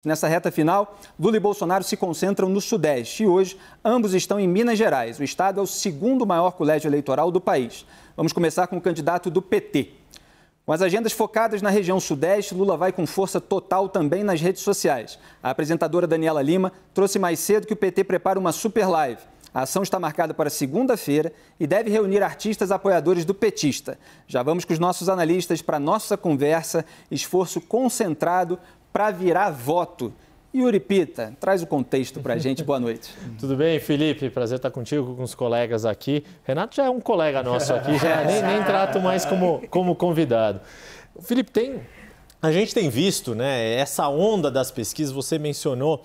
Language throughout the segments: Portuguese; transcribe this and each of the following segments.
Nessa reta final, Lula e Bolsonaro se concentram no Sudeste e hoje ambos estão em Minas Gerais. O estado é o segundo maior colégio eleitoral do país. Vamos começar com o candidato do PT. Com as agendas focadas na região Sudeste, Lula vai com força total também nas redes sociais. A apresentadora Daniela Lima trouxe mais cedo que o PT prepara uma super live. A ação está marcada para segunda-feira e deve reunir artistas apoiadores do petista. Já vamos com os nossos analistas para a nossa conversa, esforço concentrado para virar voto. Yuri Pita, traz o contexto para a gente. Boa noite. Tudo bem, Felipe? Prazer estar contigo, com os colegas aqui. Renato já é um colega nosso aqui, já nem trato mais como convidado. Felipe, a gente tem visto, né, essa onda das pesquisas, você mencionou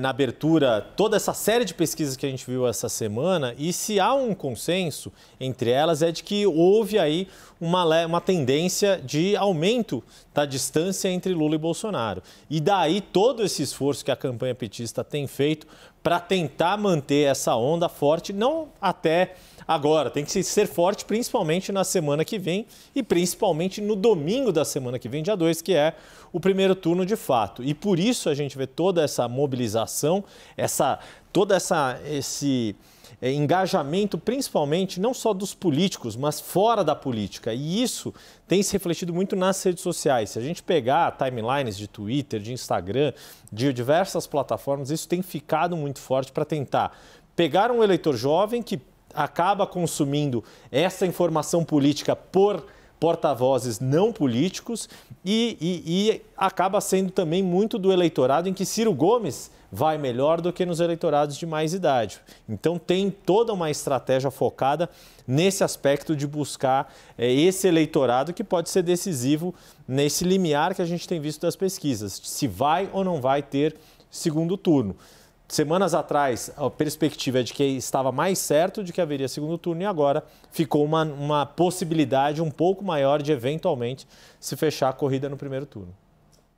na abertura toda essa série de pesquisas que a gente viu essa semana, e se há um consenso entre elas é de que houve aí uma tendência de aumento da distância entre Lula e Bolsonaro. E daí todo esse esforço que a campanha petista tem feito para tentar manter essa onda forte, não até agora, tem que ser forte principalmente na semana que vem e principalmente no domingo da semana que vem, dia 2, que é o primeiro turno de fato. E por isso a gente vê toda essa mobilização, esse engajamento, principalmente não só dos políticos, mas fora da política. E isso tem se refletido muito nas redes sociais. Se a gente pegar timelines de Twitter, de Instagram, de diversas plataformas, isso tem ficado muito forte para tentar pegar um eleitor jovem que acaba consumindo essa informação política por porta-vozes não políticos e acaba sendo também muito do eleitorado em que Ciro Gomes vai melhor do que nos eleitorados de mais idade. Então tem toda uma estratégia focada nesse aspecto de buscar esse eleitorado que pode ser decisivo nesse limiar que a gente tem visto das pesquisas, se vai ou não vai ter segundo turno. Semanas atrás, a perspectiva é de que estava mais certo de que haveria segundo turno e agora ficou uma possibilidade um pouco maior de, eventualmente, se fechar a corrida no primeiro turno.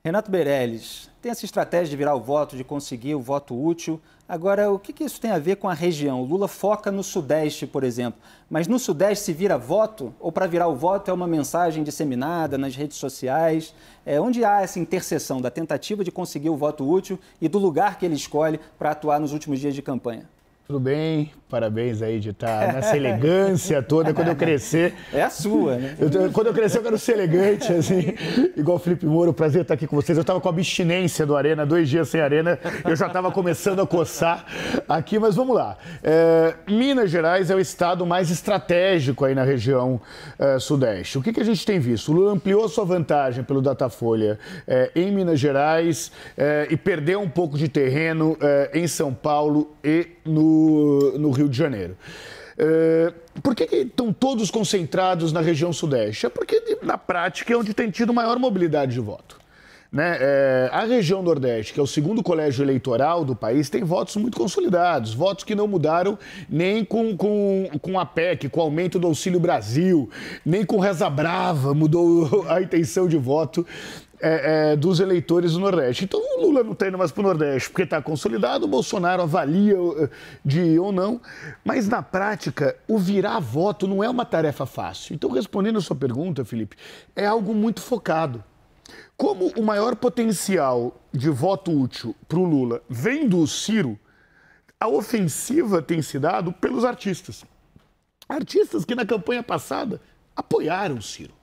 Renato Beireles, tem essa estratégia de virar o voto, de conseguir o voto útil. Agora, o que isso tem a ver com a região? O Lula foca no Sudeste, por exemplo. Mas no Sudeste se vira voto? Ou para virar o voto é uma mensagem disseminada nas redes sociais? Onde há essa interseção da tentativa de conseguir o voto útil e do lugar que ele escolhe para atuar nos últimos dias de campanha? Tudo bem, parabéns aí de estar nessa elegância toda. Quando eu crescer... É a sua, né? Quando eu crescer eu quero ser elegante, assim, igual o Felipe Moro. Prazer estar aqui com vocês. Eu estava com abstinência do Arena, 2 dias sem Arena, eu já estava começando a coçar aqui, mas vamos lá. Minas Gerais é o estado mais estratégico aí na região Sudeste. O que a gente tem visto? O Lula ampliou sua vantagem pelo Datafolha em Minas Gerais e perdeu um pouco de terreno em São Paulo e no Rio de Janeiro. Por que estão todos concentrados na região Sudeste? É porque, na prática, é onde tem tido maior mobilidade de voto. Né? A região Nordeste, que é o segundo colégio eleitoral do país, tem votos muito consolidados, votos que não mudaram nem com a PEC, com o aumento do Auxílio Brasil, nem com Reza Brava mudou a intenção de voto dos eleitores do Nordeste. Então o Lula não está indo mais para o Nordeste porque está consolidado, o Bolsonaro avalia de ir ou não, mas na prática o virar voto não é uma tarefa fácil. Então, respondendo a sua pergunta, Felipe, é algo muito focado. Como o maior potencial de voto útil para o Lula vem do Ciro, a ofensiva tem se dado pelos artistas. Artistas que na campanha passada apoiaram o Ciro.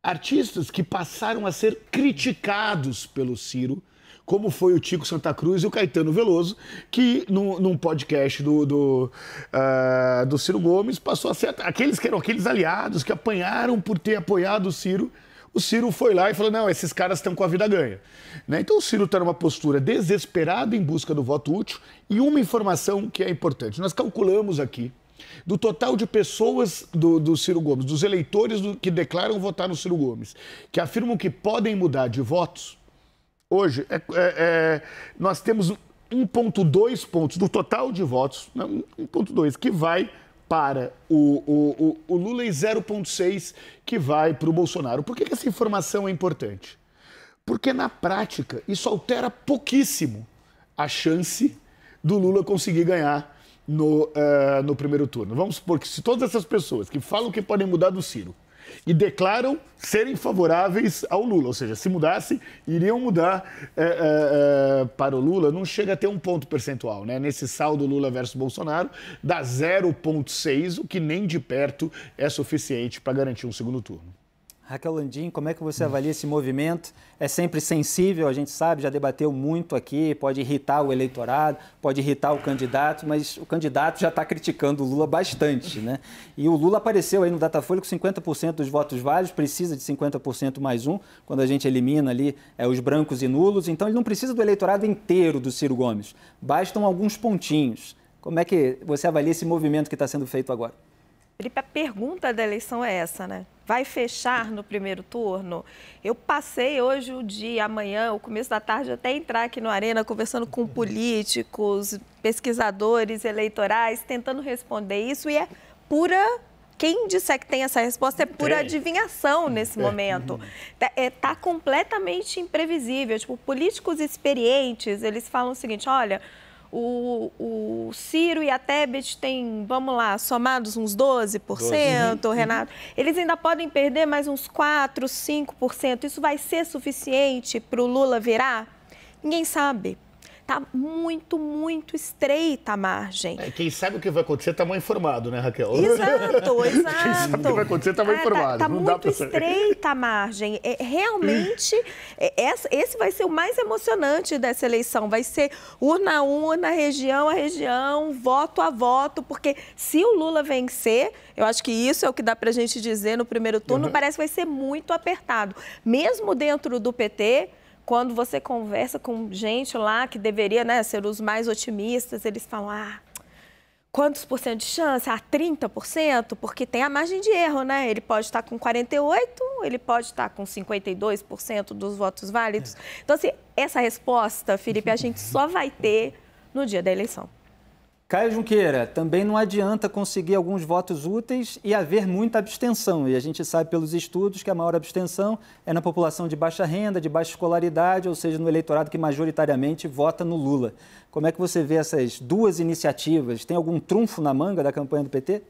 Artistas que passaram a ser criticados pelo Ciro, como foi o Tico Santa Cruz e o Caetano Veloso, que num podcast do Ciro Gomes passou a ser aqueles que eram aqueles aliados que apanharam por ter apoiado o Ciro foi lá e falou, não, esses caras estão com a vida ganha. Né? Então o Ciro está numa postura desesperada em busca do voto útil e uma informação que é importante. Nós calculamos aqui, do total de pessoas do Ciro Gomes, dos eleitores que declaram votar no Ciro Gomes, que afirmam que podem mudar de votos, hoje nós temos 1,2 pontos do total de votos, 1,2 que vai para o Lula e 0,6 que vai para o Bolsonaro. Por que essa informação é importante? Porque, na prática, isso altera pouquíssimo a chance do Lula conseguir ganhar no primeiro turno. Vamos supor que se todas essas pessoas que falam que podem mudar do Ciro e declaram serem favoráveis ao Lula. Ou seja, se mudasse, iriam mudar para o Lula. Não chega a ter um ponto percentual, né? Nesse saldo Lula versus Bolsonaro, dá 0,6, o que nem de perto é suficiente para garantir um segundo turno. Raquel Landim, como é que você avalia esse movimento? É sempre sensível, a gente sabe, já debateu muito aqui, pode irritar o eleitorado, pode irritar o candidato, mas o candidato já está criticando o Lula bastante, né? E o Lula apareceu aí no Datafolha com 50% dos votos válidos, precisa de 50% mais um, quando a gente elimina ali os brancos e nulos, então ele não precisa do eleitorado inteiro do Ciro Gomes, bastam alguns pontinhos. Como é que você avalia esse movimento que está sendo feito agora? Felipe, a pergunta da eleição é essa, né? Vai fechar no primeiro turno? Eu passei hoje o dia, amanhã, o começo da tarde, até entrar aqui no Arena, conversando com políticos, pesquisadores eleitorais, tentando responder isso, e é pura... Quem disser que tem essa resposta é pura adivinhação nesse momento. Tá completamente imprevisível. Tipo, políticos experientes, eles falam o seguinte, olha... O Ciro e a Tebet têm, vamos lá, somados uns 12%, Renato. Eles ainda podem perder mais uns 4%, 5%. Isso vai ser suficiente para o Lula virar? Ninguém sabe. Está muito, muito estreita a margem. Quem sabe o que vai acontecer está mal informado, né, Raquel? Exato. Quem sabe o que vai acontecer está mal informado. Está muito estreita a margem. Realmente, esse vai ser o mais emocionante dessa eleição. Vai ser urna a urna, região a região, voto a voto, porque se o Lula vencer, eu acho que isso é o que dá para a gente dizer no primeiro turno, parece que vai ser muito apertado. Mesmo dentro do PT... Quando você conversa com gente lá que deveria, né, ser os mais otimistas, eles falam, quantos por cento de chance? 30%, porque tem a margem de erro, né? Ele pode estar com 48%, ele pode estar com 52% dos votos válidos. Então, assim, essa resposta, Felipe, a gente só vai ter no dia da eleição. Caio Junqueira, também não adianta conseguir alguns votos úteis e haver muita abstenção. E a gente sabe pelos estudos que a maior abstenção é na população de baixa renda, de baixa escolaridade, ou seja, no eleitorado que majoritariamente vota no Lula. Como é que você vê essas duas iniciativas? Tem algum trunfo na manga da campanha do PT?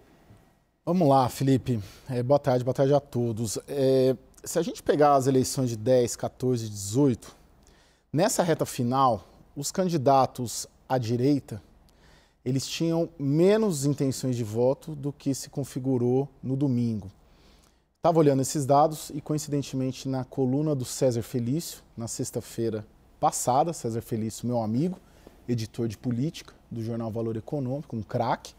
Vamos lá, Felipe. Boa tarde a todos. Se a gente pegar as eleições de 10, 14, 18, nessa reta final, os candidatos à direita, eles tinham menos intenções de voto do que se configurou no domingo. Estava olhando esses dados e, coincidentemente, na coluna do César Felício, na sexta-feira passada, César Felício, meu amigo, editor de política do jornal Valor Econômico, um craque,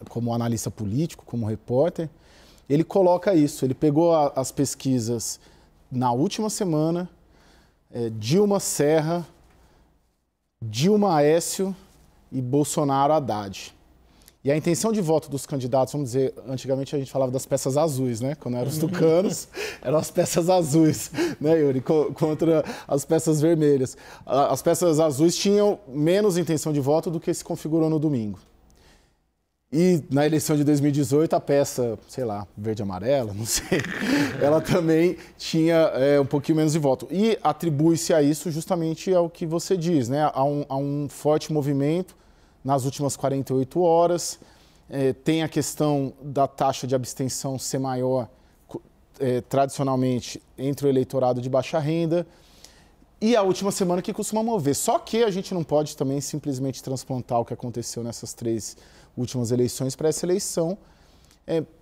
como analista político, como repórter, ele coloca isso, ele pegou as pesquisas na última semana, Dilma Serra, Dilma Aécio e Bolsonaro Haddad. E a intenção de voto dos candidatos, vamos dizer, antigamente a gente falava das peças azuis, né? Quando eram os tucanos, eram as peças azuis, né, Yuri? Contra as peças vermelhas. As peças azuis tinham menos intenção de voto do que se configurou no domingo. E na eleição de 2018, a peça, sei lá, verde e amarela, não sei, ela também tinha um pouquinho menos de voto. E atribui-se a isso justamente ao que você diz, né? A um forte movimento nas últimas 48 horas. Tem a questão da taxa de abstenção ser maior, tradicionalmente, entre o eleitorado de baixa renda. E a última semana que costuma mover. Só que a gente não pode também simplesmente transplantar o que aconteceu nessas 3 últimas eleições para essa eleição,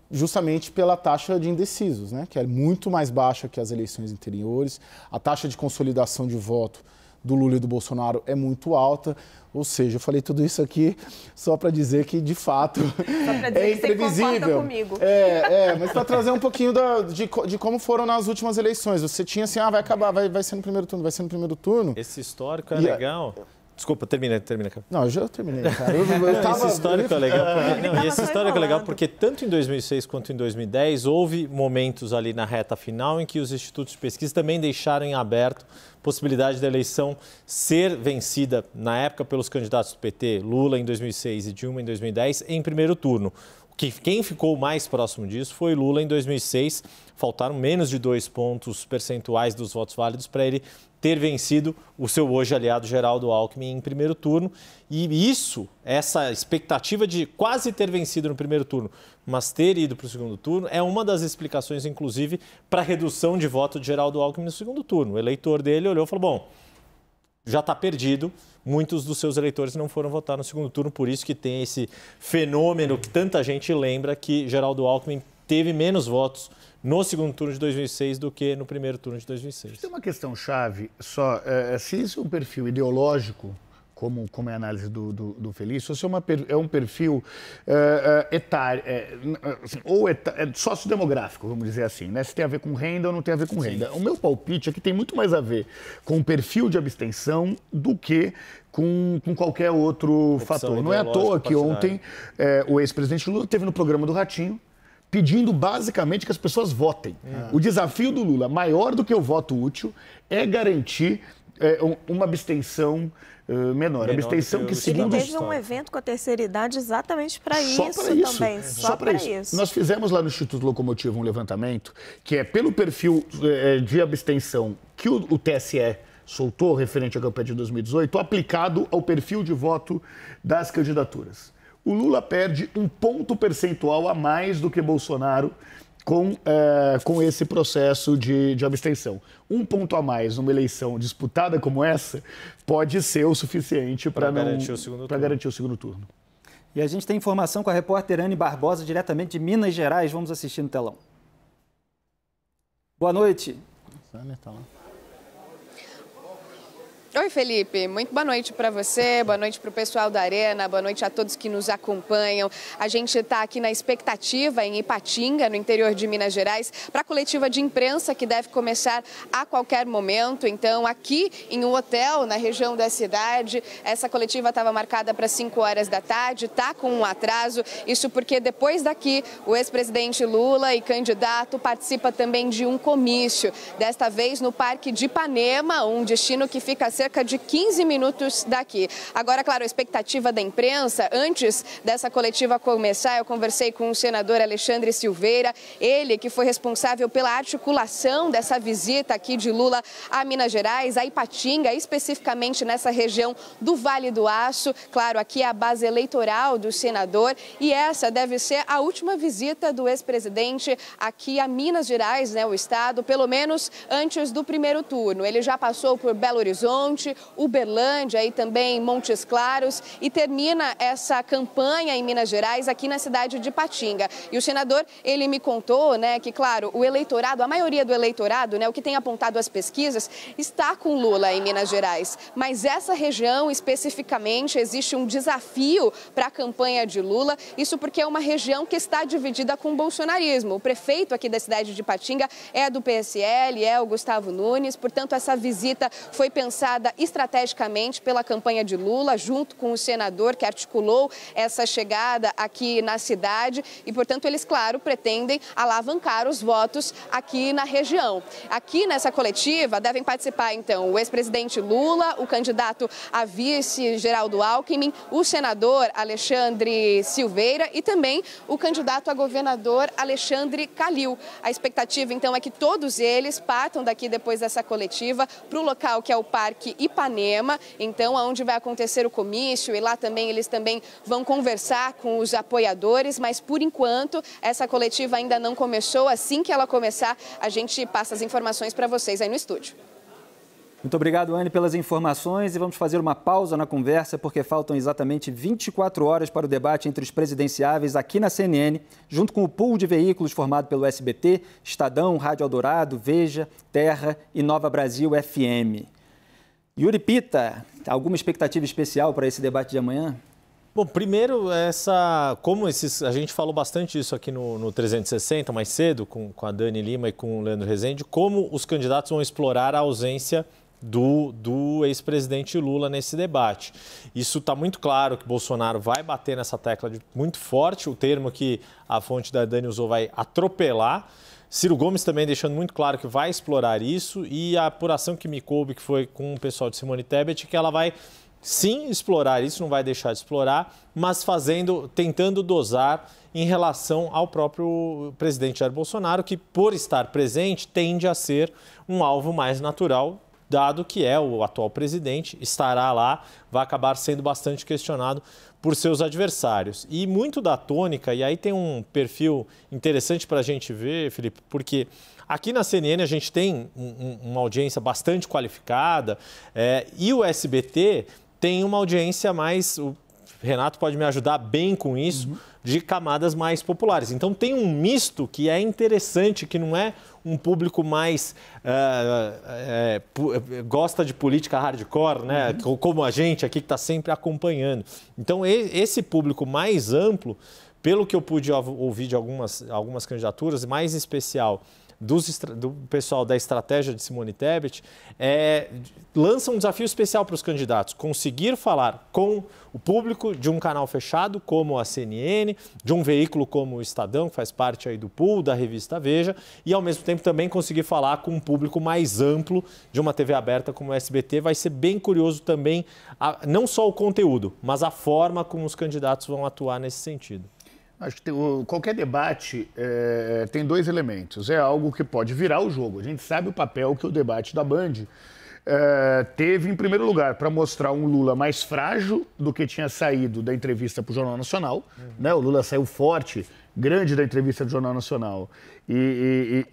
justamente pela taxa de indecisos, né? Que é muito mais baixa que as eleições anteriores. A taxa de consolidação de voto do Lula e do Bolsonaro é muito alta. Ou seja, eu falei tudo isso aqui só para dizer que, de fato, é imprevisível. Mas para trazer um pouquinho de como foram nas últimas eleições. Você tinha assim, vai acabar, vai ser no primeiro turno, vai ser no primeiro turno. Esse histórico é legal. Desculpa, termina. Não, eu já terminei, cara. Esse histórico é legal. Esse histórico é legal porque tanto em 2006 quanto em 2010 houve momentos ali na reta final em que os institutos de pesquisa também deixaram em aberto a possibilidade da eleição ser vencida, na época, pelos candidatos do PT, Lula em 2006 e Dilma em 2010, em primeiro turno. O quem ficou mais próximo disso foi Lula em 2006. Faltaram menos de 2 pontos percentuais dos votos válidos para ele ter vencido o seu hoje aliado Geraldo Alckmin em primeiro turno. E essa expectativa de quase ter vencido no primeiro turno, mas ter ido para o segundo turno, é uma das explicações, inclusive, para a redução de voto de Geraldo Alckmin no segundo turno. O eleitor dele olhou e falou, bom, já está perdido, muitos dos seus eleitores não foram votar no segundo turno, por isso que tem esse fenômeno que tanta gente lembra que Geraldo Alckmin teve menos votos no segundo turno de 2006 do que no primeiro turno de 2006. Tem uma questão chave só, se isso é um perfil ideológico, como é a análise do Felício, ou se é um perfil etário, sociodemográfico, vamos dizer assim, né? Se tem a ver com renda ou não tem a ver com renda. O meu palpite é que tem muito mais a ver com o perfil de abstenção do que com qualquer outro fator. Não é à toa que ontem o ex-presidente Lula esteve no programa do Ratinho, pedindo basicamente que as pessoas votem. O desafio do Lula, maior do que o voto útil, é garantir uma abstenção menor. Abstenção que, segundo... Ele teve um evento com a terceira idade exatamente para isso também. Só para isso. Nós fizemos lá no Instituto Locomotiva um levantamento que é pelo perfil de abstenção que o TSE soltou, referente à campanha de 2018, aplicado ao perfil de voto das candidaturas. O Lula perde 1 ponto percentual a mais do que Bolsonaro com esse processo de abstenção. 1 ponto a mais numa eleição disputada como essa pode ser o suficiente para garantir o segundo turno. E a gente tem informação com a repórter Anne Barbosa, diretamente de Minas Gerais. Vamos assistir no telão. Boa noite. Oi, Felipe. Muito boa noite para você, boa noite para o pessoal da Arena, boa noite a todos que nos acompanham. A gente está aqui na expectativa em Ipatinga, no interior de Minas Gerais, para a coletiva de imprensa que deve começar a qualquer momento. Então, aqui em um hotel na região da cidade, essa coletiva estava marcada para 5 horas da tarde, está com um atraso. Isso porque depois daqui, o ex-presidente Lula e candidato participa também de um comício, desta vez no Parque de Ipanema, um destino que fica a cerca de 15 minutos daqui. Agora, claro, a expectativa da imprensa, antes dessa coletiva começar, eu conversei com o senador Alexandre Silveira, ele que foi responsável pela articulação dessa visita aqui de Lula a Minas Gerais, a Ipatinga, especificamente nessa região do Vale do Aço. Claro, aqui é a base eleitoral do senador e essa deve ser a última visita do ex-presidente aqui a Minas Gerais, né, o estado, pelo menos antes do primeiro turno. Ele já passou por Belo Horizonte, Uberlândia e também Montes Claros e termina essa campanha em Minas Gerais aqui na cidade de Ipatinga. E o senador, ele me contou, né, que claro, o eleitorado, a maioria do eleitorado, né, o que tem apontado as pesquisas, está com Lula em Minas Gerais. Mas essa região especificamente existe um desafio para a campanha de Lula, isso porque é uma região que está dividida com o bolsonarismo. O prefeito aqui da cidade de Ipatinga é do PSL, é o Gustavo Nunes, portanto essa visita foi pensada estrategicamente pela campanha de Lula, junto com o senador que articulou essa chegada aqui na cidade e, portanto, eles, claro, pretendem alavancar os votos aqui na região. Aqui nessa coletiva devem participar, então, o ex-presidente Lula, o candidato a vice Geraldo Alckmin, o senador Alexandre Silveira e também o candidato a governador Alexandre Calil. A expectativa, então, é que todos eles partam daqui depois dessa coletiva para o local que é o Parque Ipanema, então, onde vai acontecer o comício e lá também eles também vão conversar com os apoiadores, mas por enquanto essa coletiva ainda não começou. Assim que ela começar, a gente passa as informações para vocês aí no estúdio. Muito obrigado, Anne, pelas informações e vamos fazer uma pausa na conversa porque faltam exatamente 24 horas para o debate entre os presidenciáveis aqui na CNN, junto com o pool de veículos formado pelo SBT, Estadão, Rádio Eldorado, Veja, Terra e Nova Brasil FM. Yuri Pita, alguma expectativa especial para esse debate de amanhã? Bom, primeiro, a gente falou bastante isso aqui no 360, mais cedo, com a Dani Lima e com o Leandro Rezende, como os candidatos vão explorar a ausência do ex-presidente Lula nesse debate. Isso está muito claro que Bolsonaro vai bater nessa tecla muito forte, o termo que a fonte da Dani usou vai atropelar. Ciro Gomes também deixando muito claro que vai explorar isso e a apuração que me coube, que foi com o pessoal de Simone Tebet, que ela vai sim explorar isso, não vai deixar de explorar, mas tentando dosar em relação ao próprio presidente Jair Bolsonaro, que por estar presente tende a ser um alvo mais natural, dado que é o atual presidente, estará lá, vai acabar sendo bastante questionado por seus adversários. E muito da tônica, e aí tem um perfil interessante para a gente ver, Felipe, porque aqui na CNN a gente tem uma audiência bastante qualificada e o SBT tem uma audiência mais... O Renato pode me ajudar bem com isso, de camadas mais populares. Então tem um misto que é interessante, que não é um público mais gosta de política hardcore, né? Como a gente aqui que está sempre acompanhando. Então esse público mais amplo, pelo que eu pude ouvir de algumas candidaturas, mais especial do pessoal da estratégia de Simone Tebet, lança um desafio especial para os candidatos, conseguir falar com o público de um canal fechado, como a CNN, de um veículo como o Estadão, que faz parte aí do pool da revista Veja, e ao mesmo tempo também conseguir falar com um público mais amplo de uma TV aberta como o SBT. Vai ser bem curioso também, não só o conteúdo, mas a forma como os candidatos vão atuar nesse sentido. Acho que qualquer debate tem dois elementos. É algo que pode virar o jogo. A gente sabe o papel que o debate da Band teve, em primeiro lugar, para mostrar um Lula mais frágil do que tinha saído da entrevista para o Jornal Nacional. Né? O Lula saiu forte, grande da entrevista do Jornal Nacional e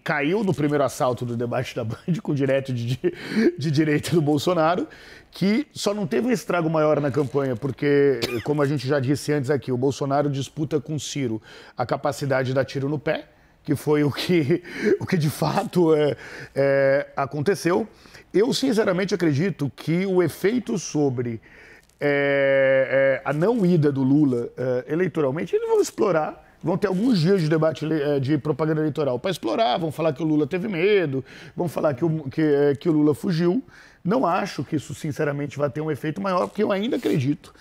caiu no primeiro assalto do debate da Band com o direto de direita do Bolsonaro, que só não teve um estrago maior na campanha, porque, como a gente já disse antes aqui, o Bolsonaro disputa com o Ciro a capacidade de dar tiro no pé, que foi o que de fato aconteceu. Eu, sinceramente, acredito que o efeito sobre a não ida do Lula eleitoralmente, eles vão explorar. Vão ter alguns dias de debate de propaganda eleitoral para explorar, vão falar que o Lula teve medo, vão falar que o Lula fugiu. Não acho que isso, sinceramente, vai ter um efeito maior, porque eu ainda acredito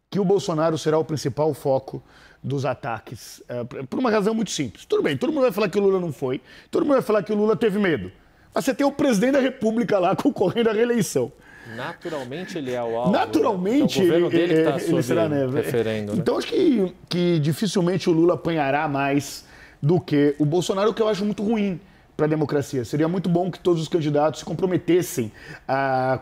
que o Bolsonaro será o principal foco dos ataques, por uma razão muito simples. Tudo bem, todo mundo vai falar que o Lula não foi, todo mundo vai falar que o Lula teve medo, mas você tem o presidente da República lá concorrendo à reeleição. Naturalmente ele é o alvo. Naturalmente né? Então, o governo dele está ele será, né? referendo. Então acho que dificilmente o Lula apanhará mais do que o Bolsonaro, o que eu acho muito ruim para a democracia. Seria muito bom que todos os candidatos se comprometessem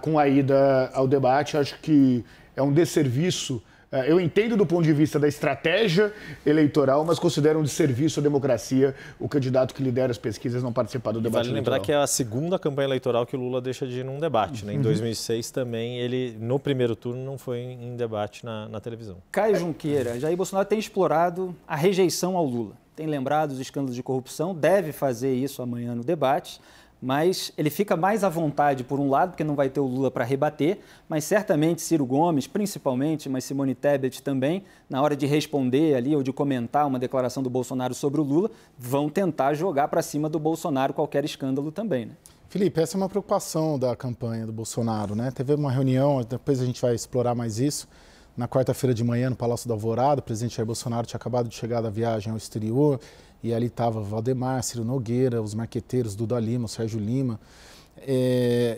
com a ida ao debate. Acho que é um desserviço. Eu entendo do ponto de vista da estratégia eleitoral, mas considero um desserviço à democracia o candidato que lidera as pesquisas não participar do debate eleitoral. Vale lembrar que é a segunda campanha eleitoral que o Lula deixa de ir num debate. Né? Em 2006 também, ele no primeiro turno não foi em debate na televisão. Caio Junqueira, Jair Bolsonaro tem explorado a rejeição ao Lula. Tem lembrado os escândalos de corrupção, deve fazer isso amanhã no debate, mas ele fica mais à vontade, por um lado, porque não vai ter o Lula para rebater, mas certamente Ciro Gomes, principalmente, mas Simone Tebet também, na hora de responder ali ou de comentar uma declaração do Bolsonaro sobre o Lula, vão tentar jogar para cima do Bolsonaro qualquer escândalo também, né? Felipe, essa é uma preocupação da campanha do Bolsonaro, né? Teve uma reunião, depois a gente vai explorar mais isso, na quarta-feira de manhã no Palácio da Alvorada. O presidente Jair Bolsonaro tinha acabado de chegar da viagem ao exterior e ali estava Valdemar, Ciro Nogueira, os marqueteiros, Duda Lima, o Sérgio Lima.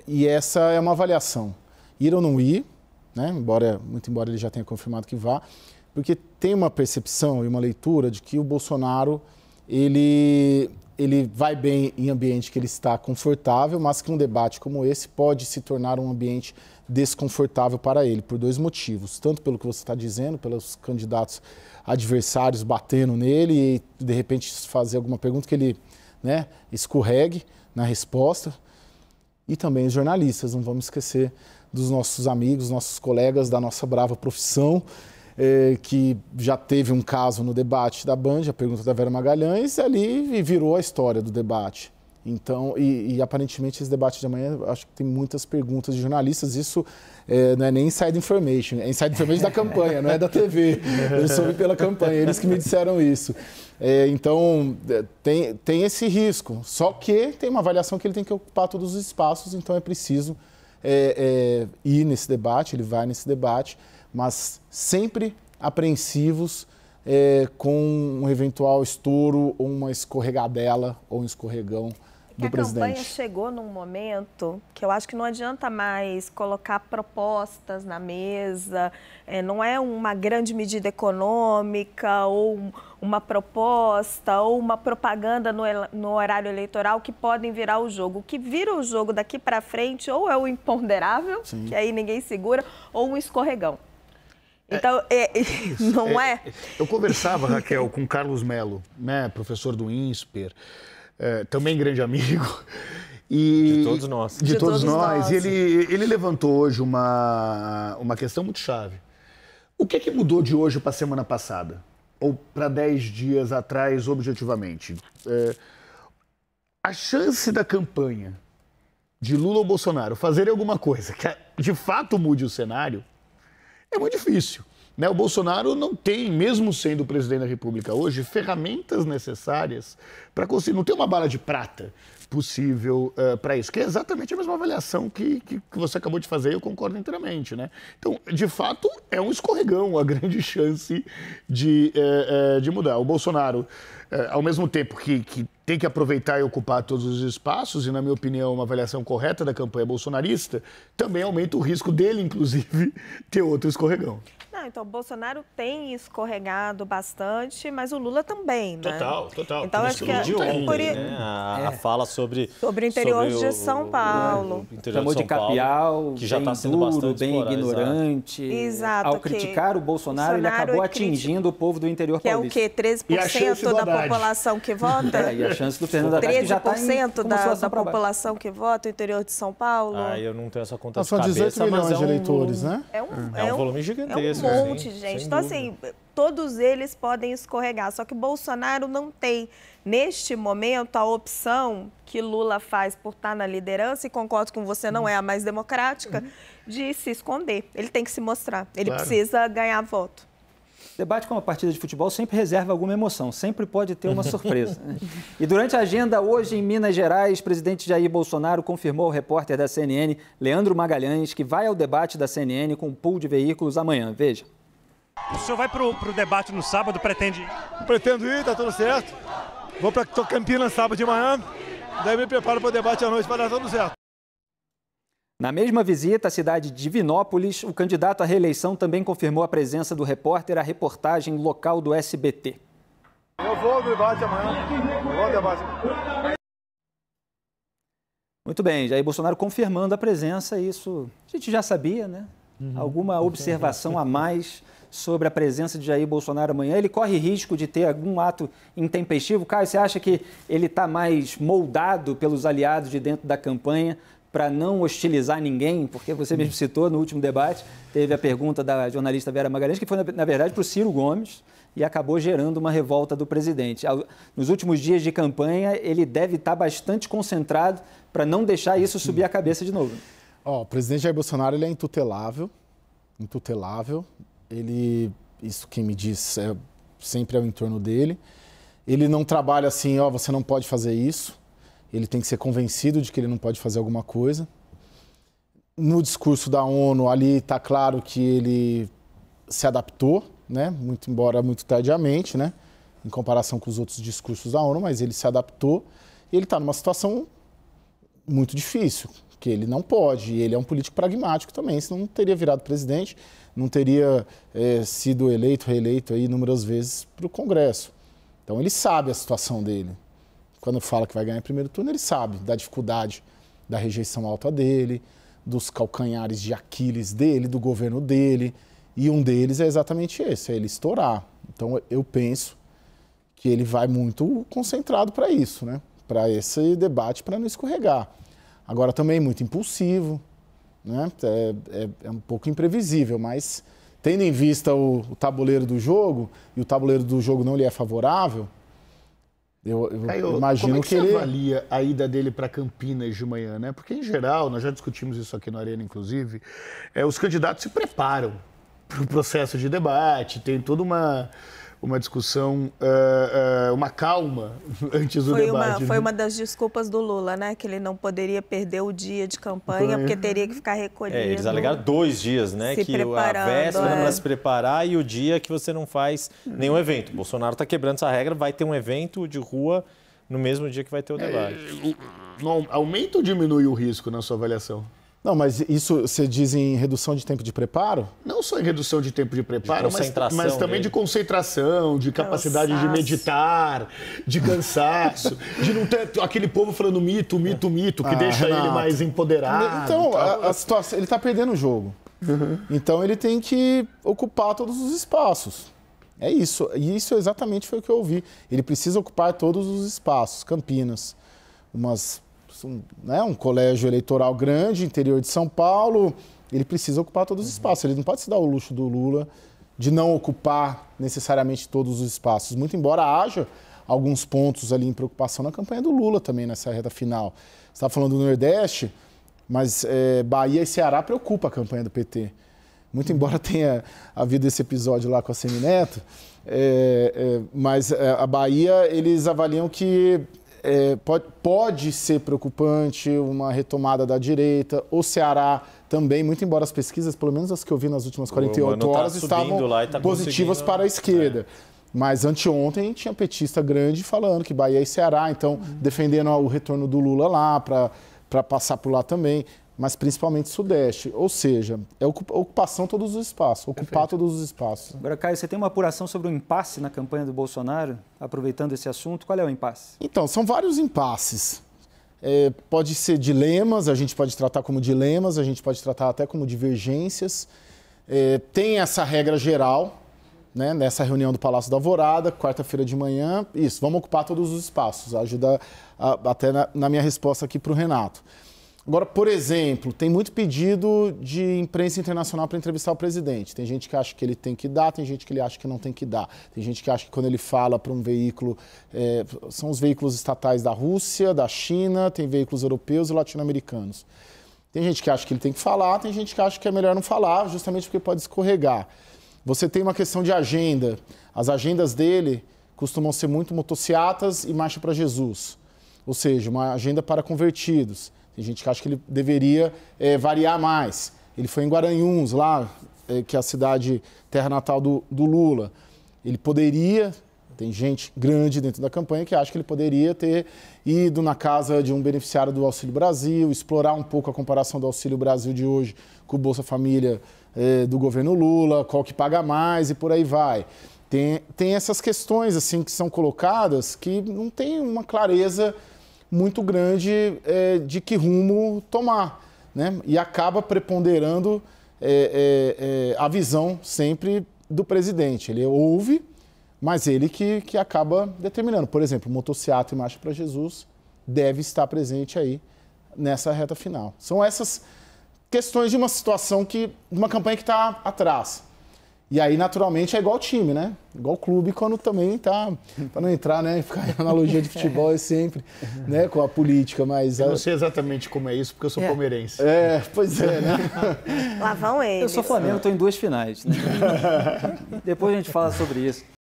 E essa é uma avaliação. Ir ou não ir, né? Muito embora ele já tenha confirmado que vá, porque tem uma percepção e uma leitura de que o Bolsonaro ele vai bem em ambiente que ele está confortável, mas que um debate como esse pode se tornar um ambiente desconfortável para ele, por dois motivos. Tanto pelo que você está dizendo, pelos candidatos adversários batendo nele e, de repente, fazer alguma pergunta que ele, né, escorregue na resposta. E também os jornalistas, não vamos esquecer dos nossos amigos, nossos colegas da nossa brava profissão, que já teve um caso no debate da Band, a pergunta da Vera Magalhães, ali virou a história do debate. Então, e aparentemente esse debate de amanhã, acho que tem muitas perguntas de jornalistas. Isso não é nem inside information, é inside information da campanha, não é da TV. Eu soube pela campanha, eles que me disseram isso. Então, tem esse risco. Só que tem uma avaliação que ele tem que ocupar todos os espaços, então é preciso ir nesse debate, ele vai nesse debate, mas sempre apreensivos com um eventual estouro ou uma escorregadela ou um escorregão que a campanha chegou num momento que eu acho que não adianta mais colocar propostas na mesa, não é uma grande medida econômica ou uma proposta ou uma propaganda no horário eleitoral que podem virar o jogo. O que vira o jogo daqui para frente ou é o imponderável, Sim. que aí ninguém segura, ou um escorregão. Então, não é? Eu conversava, Raquel, com Carlos Melo, né, professor do INSPER, também grande amigo. E de todos nós. De todos nós. E ele levantou hoje uma questão muito chave. O que é que mudou de hoje para a semana passada? Ou para 10 dias atrás, objetivamente? A chance da campanha de Lula ou Bolsonaro fazerem alguma coisa que de fato mude o cenário é muito difícil. Né? O Bolsonaro não tem, mesmo sendo o presidente da República hoje, ferramentas necessárias para conseguir. Não tem uma bala de prata possível para isso, que é exatamente a mesma avaliação que você acabou de fazer e eu concordo inteiramente. Né? Então, de fato, é um escorregão a grande chance de mudar. O Bolsonaro, ao mesmo tempo que tem que aproveitar e ocupar todos os espaços, e, na minha opinião, uma avaliação correta da campanha bolsonarista, também aumenta o risco dele, inclusive, ter outro escorregão. Não, então, o Bolsonaro tem escorregado bastante, mas o Lula também, né? Total. Então, acho que a fala sobre o interior de São Paulo. Chamou de capial, que já está sendo bastante bem ignorante. Exato. Ao criticar o Bolsonaro, ele acabou atingindo o povo do interior paulista. Que é o quê? 13% da população que vota? E a chance do Fernando Haddad, que já está em 13% da população que vota no interior de São Paulo. Eu não tenho essa conta de cabeça. São 18 milhões de eleitores, né? É um volume gigantesco. É um monte de gente. Então, assim, todos eles podem escorregar. Só que Bolsonaro não tem, neste momento, a opção que Lula faz por estar na liderança, e concordo com você, não é a mais democrática, de se esconder. Ele tem que se mostrar. Ele precisa ganhar voto. Debate com uma partida de futebol sempre reserva alguma emoção, sempre pode ter uma surpresa. Né? E durante a agenda hoje em Minas Gerais, o presidente Jair Bolsonaro confirmou ao repórter da CNN, Leandro Magalhães, que vai ao debate da CNN com um pool de veículos amanhã. Veja. O senhor vai para o debate no sábado, pretende ir? Pretendo ir, tá tudo certo. Vou para Campinas sábado de manhã, daí me preparo para o debate à noite para dar tudo certo. Na mesma visita à cidade de Divinópolis, o candidato à reeleição também confirmou a presença do repórter à reportagem local do SBT. Eu vou ao debate amanhã. Eu vou ao debate. Muito bem, Jair Bolsonaro confirmando a presença, isso a gente já sabia, né? Alguma observação a mais sobre a presença de Jair Bolsonaro amanhã? Ele corre risco de ter algum ato intempestivo? Caio, você acha que ele está mais moldado pelos aliados de dentro da campanha para não hostilizar ninguém? Porque você mesmo citou no último debate, teve a pergunta da jornalista Vera Magalhães, que foi, na verdade, para o Ciro Gomes, e acabou gerando uma revolta do presidente. Nos últimos dias de campanha, ele deve estar bastante concentrado para não deixar isso subir a cabeça de novo. O presidente Jair Bolsonaro, ele é intutelável. Isso quem me diz sempre é o entorno dele. Ele não trabalha assim, você não pode fazer isso. Ele tem que ser convencido de que ele não pode fazer alguma coisa. No discurso da ONU, ali está claro que ele se adaptou, né? Embora muito tardiamente, né? Em comparação com os outros discursos da ONU, mas ele se adaptou e ele está numa situação muito difícil, que ele não pode. E ele é um político pragmático também, senão não teria virado presidente, não teria sido eleito, reeleito aí inúmeras vezes para o Congresso. Então ele sabe a situação dele. Quando fala que vai ganhar em primeiro turno, ele sabe da dificuldade da rejeição alta dele, dos calcanhares de Aquiles dele, do governo dele, e um deles é exatamente esse, é ele estourar. Então eu penso que ele vai muito concentrado para isso, né? Para esse debate, para não escorregar. Agora também muito impulsivo, né? É um pouco imprevisível, mas tendo em vista o tabuleiro do jogo, e o tabuleiro do jogo não lhe é favorável, eu imagino que ele avalia a ida dele para Campinas de manhã, né? Porque, em geral, nós já discutimos isso aqui na Arena, inclusive, os candidatos se preparam para o processo de debate, tem toda uma discussão, uma calma antes do debate. Foi uma das desculpas do Lula, né? Que ele não poderia perder o dia de campanha, porque teria que ficar recolhido. Eles alegaram 2 dias, né? Que a véspera para se preparar e o dia que você não faz nenhum evento. Bolsonaro está quebrando essa regra, vai ter um evento de rua no mesmo dia que vai ter o debate. não aumenta ou diminui o risco na sua avaliação? Não, mas isso você diz em redução de tempo de preparo? Não só em redução de tempo de preparo, mas também de concentração, de capacidade de meditar, de cansaço, de não ter aquele povo falando mito, que deixa Renato, ele mais empoderado. Então, a situação, ele está perdendo o jogo. Então, ele tem que ocupar todos os espaços. É isso. E isso exatamente foi o que eu ouvi. Ele precisa ocupar todos os espaços. Campinas, um colégio eleitoral grande, interior de São Paulo, ele precisa ocupar todos os espaços. Ele não pode se dar o luxo do Lula de não ocupar necessariamente todos os espaços, muito embora haja alguns pontos ali em preocupação na campanha do Lula também nessa reta final. Você estava falando do Nordeste, mas Bahia e Ceará preocupa a campanha do PT. Muito embora tenha havido esse episódio lá com a Semineto, mas a Bahia, eles avaliam que pode ser preocupante uma retomada da direita. O Ceará também, muito embora as pesquisas, pelo menos as que eu vi nas últimas 48 horas, estavam positivas para a esquerda. Mas anteontem tinha petista grande falando que Bahia e Ceará, então defendendo o retorno do Lula lá para passar por lá também, mas principalmente Sudeste. Ou seja, é ocupação todos os espaços, ocupar todos os espaços. Agora, Caio, você tem uma apuração sobre o impasse na campanha do Bolsonaro, aproveitando esse assunto. Qual é o impasse? Então, são vários impasses. Pode ser dilemas, a gente pode tratar como dilemas, a gente pode tratar até como divergências. Tem essa regra geral, né, nessa reunião do Palácio da Alvorada, quarta-feira de manhã, vamos ocupar todos os espaços, ajuda até na minha resposta aqui para o Renato. Agora, por exemplo, tem muito pedido de imprensa internacional para entrevistar o presidente. Tem gente que acha que ele tem que dar, tem gente que ele acha que não tem que dar. Tem gente que acha que quando ele fala para um veículo, são os veículos estatais da Rússia, da China, tem veículos europeus e latino-americanos. Tem gente que acha que ele tem que falar, tem gente que acha que é melhor não falar, justamente porque pode escorregar. Você tem uma questão de agenda. As agendas dele costumam ser muito motociatas e marcha para Jesus. Ou seja, uma agenda para convertidos. Tem gente que acha que ele deveria variar mais. Ele foi em Guaranhuns, lá, que é a cidade terra natal do Lula. Ele poderia, tem gente grande dentro da campanha que acha que ele poderia ter ido na casa de um beneficiário do Auxílio Brasil, explorar um pouco a comparação do Auxílio Brasil de hoje com o Bolsa Família do governo Lula, qual que paga mais e por aí vai. Tem essas questões assim que são colocadas que não tem uma clareza muito grande de que rumo tomar, né? E acaba preponderando a visão sempre do presidente. Ele ouve, mas ele que acaba determinando. Por exemplo, o motociato e Marcha para Jesus deve estar presente aí nessa reta final. São essas questões de uma situação de uma campanha que está atrás. E aí, naturalmente, é igual time, né? Igual clube quando também tá... Para não entrar, né? Ficar em analogia de futebol é sempre, né? Com a política, mas... Eu não sei exatamente como é isso, porque eu sou palmeirense. Pois é, né? Lá vão eles. Eu sou Flamengo, estou em 2 finais, né? Depois a gente fala sobre isso.